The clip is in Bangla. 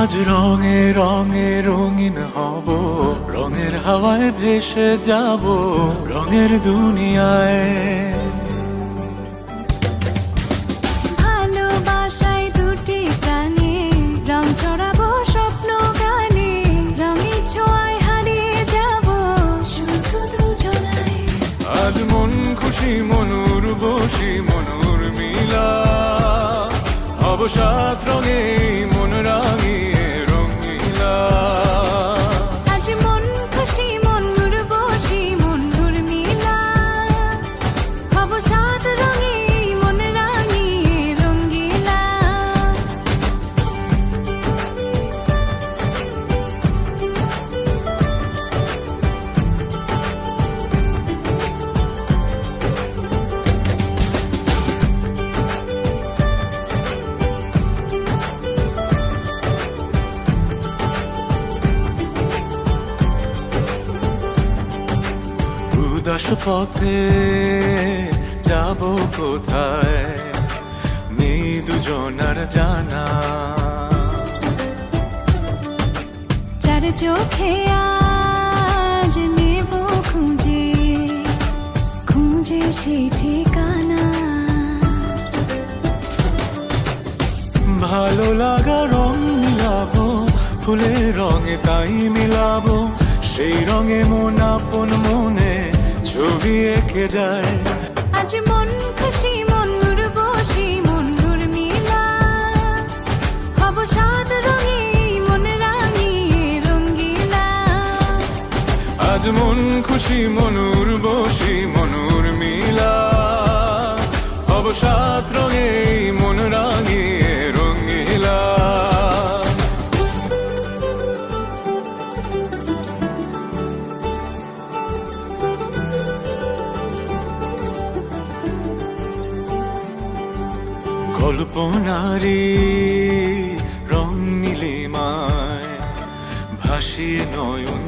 আজ রঙে রঙে রঙিন হব, রঙের হাওয়ায় ভেসে যাব রঙের দুনিয়ায়। ভালোবাসায় দুটি প্রাণে রং ছড়াবো স্বপ্ন গানে, রঙের ছোঁয়ায় হারিয়ে যাব শুধু দুজনায়। আজ মন খুশি মনুর বসি মনুর মিলা, হব সাত রঙে মন রাঙিয়ে রঙিলা। আজ মন খুশি মনুর বসি মনুর মিলা, হব সাত রঙে মন রাঙিয়ে রঙ্গিলা। উদাস পথে যাব কোথায়, নেই দুজনার জানা। চার চোখে আজ নেব খুঁজে খুঁজে সেই ঠিকানা। ভালো লাগা রং মিলাবো, ফুলের রঙে তাই মিলাবো, সেই রঙে মন আপন মনে ছবি এঁকে যায়। আজ মন খুশি মনুর বসি মনুর মিলা, হব সাত রঙে মন রাঙিয়ে রঙ্গিলা। আজ মন খুশি মনুর বসি মনুর মিলা, হব সাত রঙে মন রাঙিয়ে রঙিলা। কল্পনারি রং নীলিমায় ভাসিয়ে নয়ন